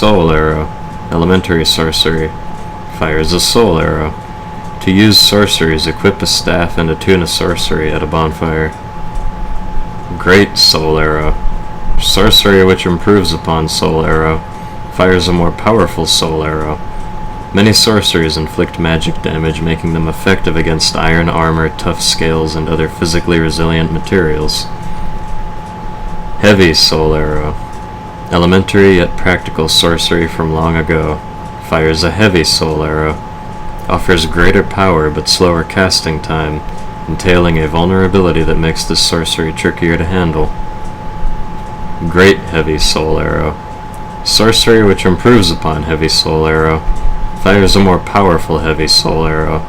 soul arrow. Elementary sorcery. Fires a soul arrow. To use sorceries, equip a staff and attune a sorcery at a bonfire. Great soul arrow. Sorcery which improves upon soul arrow. Fires a more powerful soul arrow. Many sorceries inflict magic damage, making them effective against iron armor, tough scales, and other physically resilient materials. Heavy soul arrow. Elementary yet practical sorcery from long ago. Fires a heavy soul arrow. Offers greater power but slower casting time, entailing a vulnerability that makes this sorcery trickier to handle. Great heavy soul arrow. Sorcery which improves upon heavy soul arrow. Fires a more powerful heavy soul arrow.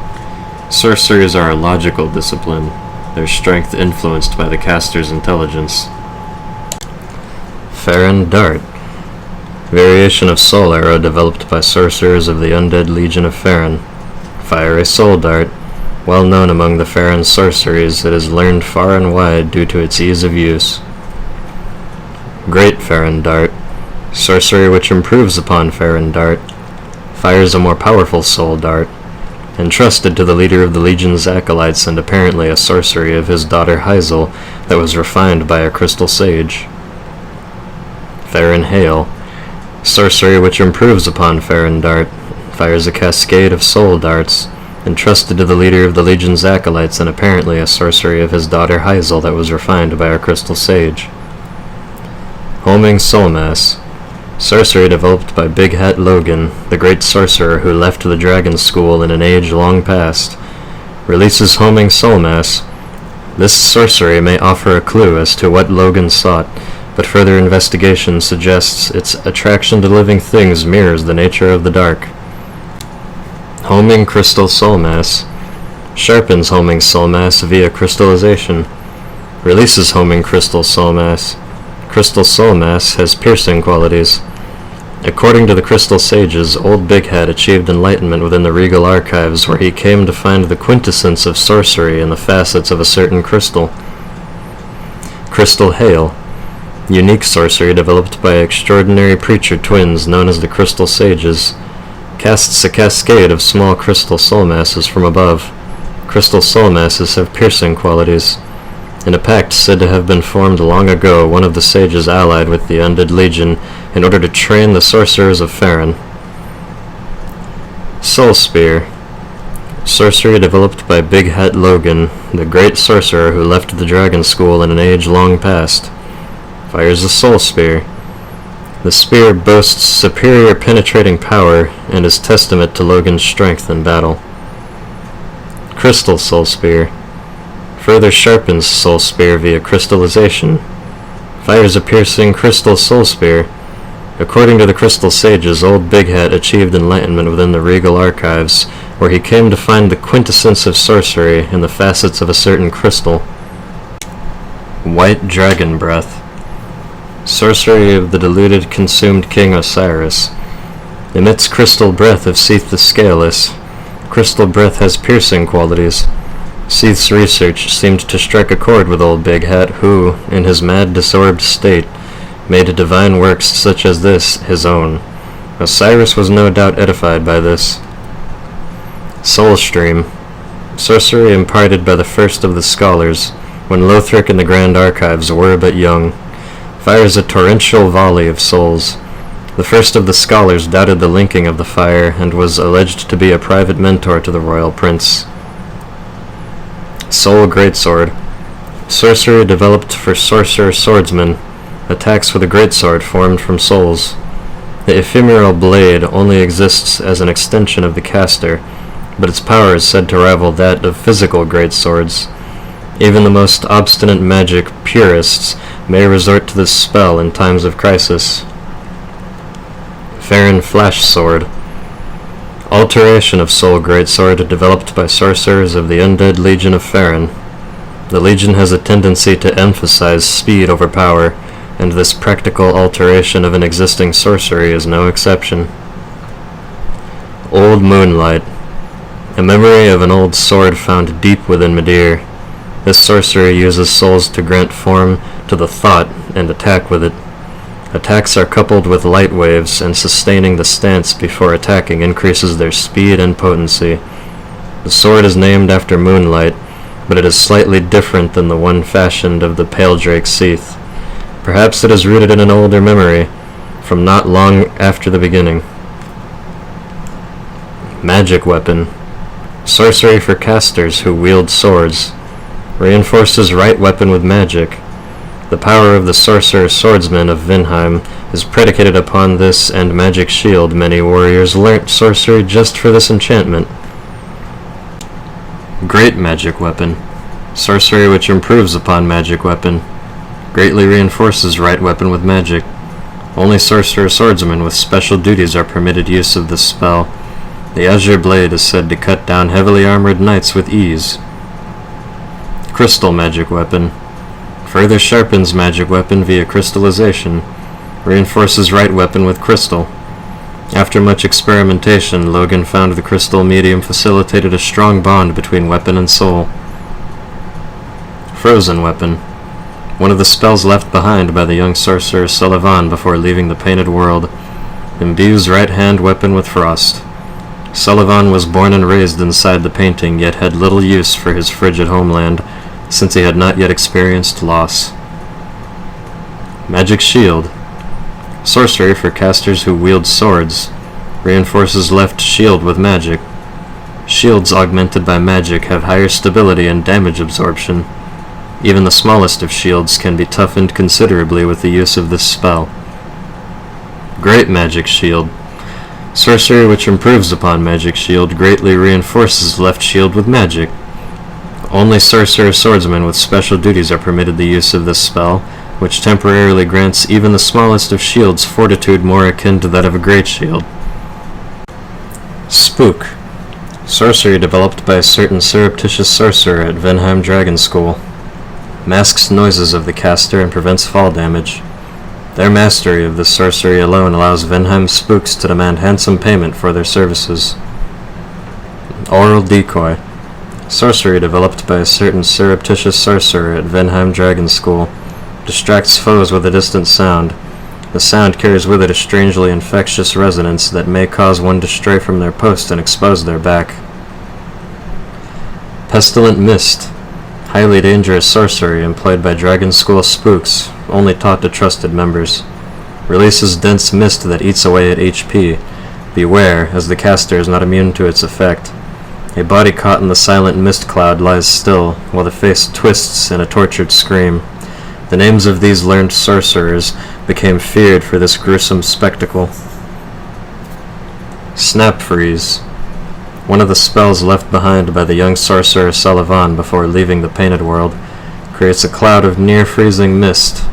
Sorceries are a logical discipline, their strength influenced by the caster's intelligence. Farron Dart. Variation of soul arrow developed by sorcerers of the undead Legion of Farron. Fire a soul dart. Well known among the Farron sorceries, it is learned far and wide due to its ease of use. Great Farron Dart. Sorcery which improves upon Farron Dart. Fires a more powerful soul dart. Entrusted to the leader of the Legion's acolytes and apparently a sorcery of his daughter Hazel that was refined by a crystal sage. Farron Hail. Sorcery which improves upon Farron Dart. Fires a cascade of soul darts. Entrusted to the leader of the Legion's acolytes and apparently a sorcery of his daughter Hazel that was refined by a crystal sage. Homing Soul Mass. Sorcery developed by Big Hat Logan, the great sorcerer who left the Dragon School in an age long past. Releases Homing Soul Mass. This sorcery may offer a clue as to what Logan sought, but further investigation suggests its attraction to living things mirrors the nature of the dark. Homing Crystal Soul Mass. Sharpens Homing Soul Mass via crystallization. Releases Homing Crystal Soul Mass. Crystal Soul Mass has piercing qualities. According to the Crystal Sages, Old Big Hat achieved enlightenment within the Regal Archives, where he came to find the quintessence of sorcery in the facets of a certain crystal. Crystal Hail. Unique sorcery developed by extraordinary preacher twins known as the Crystal Sages. Casts a cascade of small crystal soul masses from above. Crystal soul masses have piercing qualities. In a pact said to have been formed long ago, one of the sages allied with the Undead Legion in order to train the sorcerers of Farron. Soul Spear. Sorcery developed by Big Hat Logan, the great sorcerer who left the Dragon School in an age long past. Fires a Soul Spear. The spear boasts superior penetrating power and is testament to Logan's strength in battle. Crystal Soul Spear. Further sharpens Soul Spear via crystallization. Fires a piercing Crystal Soul Spear. According to the Crystal Sages, Old Big Hat achieved enlightenment within the Regal Archives, where he came to find the quintessence of sorcery in the facets of a certain crystal. White Dragon Breath. Sorcery of the deluded, consumed King Osiris. Emits crystal breath of Seath the Scaleless. Crystal breath has piercing qualities. Seath's research seemed to strike a chord with Old Big Hat, who, in his mad, disorbed state, made divine works such as this his own. Osiris was no doubt edified by this. Soul Stream. Sorcery imparted by the first of the scholars, when Lothric and the Grand Archives were but young. Fires a torrential volley of souls. The first of the scholars doubted the linking of the fire, and was alleged to be a private mentor to the royal prince. Soul Greatsword. Sorcery developed for sorcerer swordsmen. Attacks with a greatsword formed from souls. The ephemeral blade only exists as an extension of the caster, but its power is said to rival that of physical greatswords. Even the most obstinate magic purists may resort to this spell in times of crisis. Farron Flash Sword. Alteration of Soul Greatsword developed by sorcerers of the Undead Legion of Farron. The Legion has a tendency to emphasize speed over power, and this practical alteration of an existing sorcery is no exception. Old Moonlight. A memory of an old sword found deep within Medir. This sorcery uses souls to grant form to the thought and attack with it. Attacks are coupled with light waves, and sustaining the stance before attacking increases their speed and potency. The sword is named after moonlight, but it is slightly different than the one fashioned of the pale drake Seath. Perhaps it is rooted in an older memory, from not long after the beginning. Magic weapon. Sorcery for casters who wield swords. Reinforces right weapon with magic. The power of the sorcerer swordsman of Vinheim is predicated upon this and magic shield. Many warriors learnt sorcery just for this enchantment. Great magic weapon. Sorcery which improves upon magic weapon. Greatly reinforces right weapon with magic. Only sorcerer swordsmen with special duties are permitted use of this spell. The azure blade is said to cut down heavily armored knights with ease. Crystal magic weapon. Further sharpens magic weapon via crystallization. Reinforces right weapon with crystal. After much experimentation, Logan found the crystal medium facilitated a strong bond between weapon and soul. Frozen weapon. One of the spells left behind by the young sorcerer Sullivan before leaving the painted world. Imbues right-hand weapon with frost. Sullivan was born and raised inside the painting, yet had little use for his frigid homeland, since he had not yet experienced loss. Magic shield. Sorcery for casters who wield swords. Reinforces left shield with magic. Shields augmented by magic have higher stability and damage absorption. Even the smallest of shields can be toughened considerably with the use of this spell. Great magic shield. Sorcery which improves upon magic shield greatly reinforces left shield with magic. Only sorcerer swordsmen with special duties are permitted the use of this spell, which temporarily grants even the smallest of shields fortitude more akin to that of a great shield. Spook. Sorcery developed by a certain surreptitious sorcerer at Vinheim Dragon School. Masks noises of the caster and prevents fall damage. Their mastery of this sorcery alone allows Vinheim spooks to demand handsome payment for their services. Oral decoy. Sorcery developed by a certain surreptitious sorcerer at Vinheim Dragon School. Distracts foes with a distant sound. The sound carries with it a strangely infectious resonance that may cause one to stray from their post and expose their back. Pestilent mist. Highly dangerous sorcery employed by Dragon School spooks, only taught to trusted members. Releases dense mist that eats away at HP. Beware, as the caster is not immune to its effect. A body caught in the silent mist cloud lies still, while the face twists in a tortured scream. The names of these learned sorcerers became feared for this gruesome spectacle. Snap Freeze. One of the spells left behind by the young sorcerer Sullivan before leaving the painted world creates a cloud of near-freezing mist.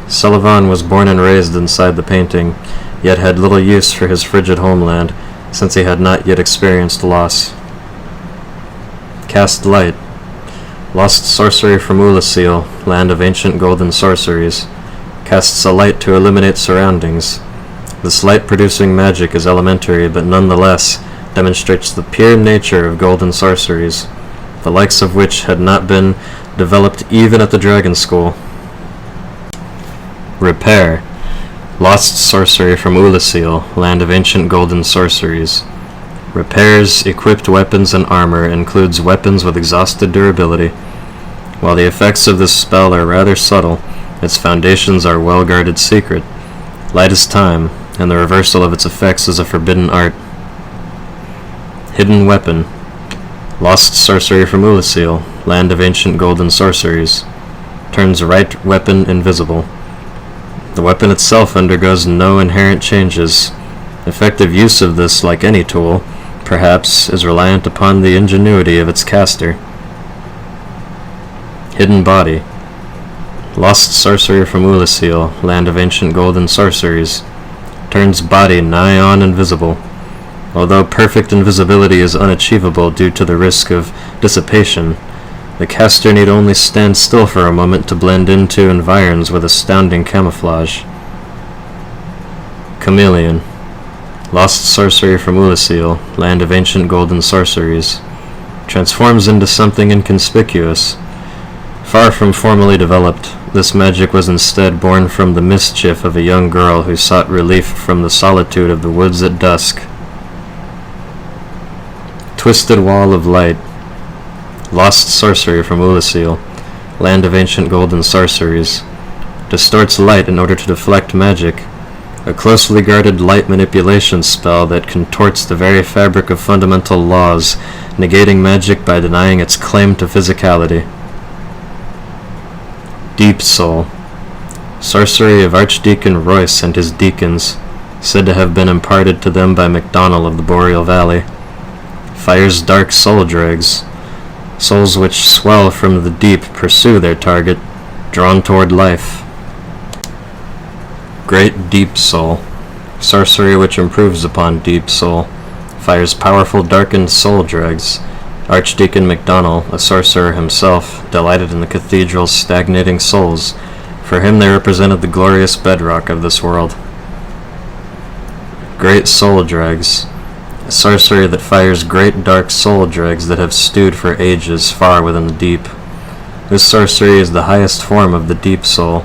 Sullivan was born and raised inside the painting, yet had little use for his frigid homeland, since he had not yet experienced loss. Cast Light. Lost sorcery from Ulasil, land of ancient golden sorceries. Casts a light to illuminate surroundings. This light-producing magic is elementary, but nonetheless demonstrates the pure nature of golden sorceries, the likes of which had not been developed even at the Dragon School. Repair. Lost sorcery from Ulasil, land of ancient golden sorceries. Repairs equipped weapons and armor, includes weapons with exhausted durability. While the effects of this spell are rather subtle, its foundations are well-guarded secret. Light is time, and the reversal of its effects is a forbidden art. Hidden weapon. Lost sorcery from Ulasil, land of ancient golden sorceries. Turns right weapon invisible. The weapon itself undergoes no inherent changes. Effective use of this, like any tool, perhaps, is reliant upon the ingenuity of its caster. Hidden Body. Lost sorcery from Ulasil, land of ancient golden sorceries. Turns body nigh on invisible. Although perfect invisibility is unachievable due to the risk of dissipation, the caster need only stand still for a moment to blend into environs with astounding camouflage. Chameleon. Lost sorcery from Ulasil, land of ancient golden sorceries. Transforms into something inconspicuous. Far from formally developed, this magic was instead born from the mischief of a young girl who sought relief from the solitude of the woods at dusk. Twisted Wall of Light. Lost sorcery from Ulasil, land of ancient golden sorceries. Distorts light in order to deflect magic. A closely guarded light manipulation spell that contorts the very fabric of fundamental laws, negating magic by denying its claim to physicality. Deep Soul. Sorcery of Archdeacon Royce and his deacons, said to have been imparted to them by MacDonald of the Boreal Valley. Fire's dark soul dregs. Souls which swell from the deep pursue their target, drawn toward life. Great Deep Soul. Sorcery which improves upon Deep Soul. Fires powerful darkened soul dregs. Archdeacon MacDonald, a sorcerer himself, delighted in the cathedral's stagnating souls. For him they represented the glorious bedrock of this world. Great Soul Dregs. A sorcery that fires great dark soul dregs that have stewed for ages far within the deep. This sorcery is the highest form of the Deep Soul.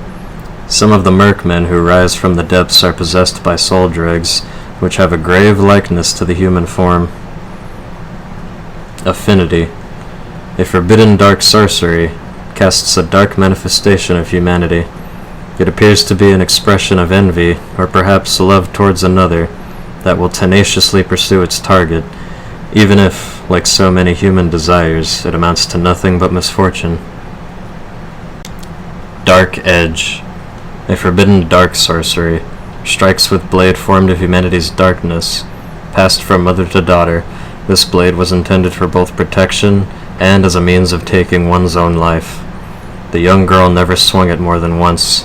Some of the merkmen who rise from the depths are possessed by soul dregs, which have a grave likeness to the human form. Affinity. A forbidden dark sorcery casts a dark manifestation of humanity. It appears to be an expression of envy, or perhaps love towards another, that will tenaciously pursue its target, even if, like so many human desires, it amounts to nothing but misfortune. Dark Edge. A forbidden dark sorcery, strikes with blade formed of humanity's darkness. Passed from mother to daughter, this blade was intended for both protection and as a means of taking one's own life. The young girl never swung it more than once.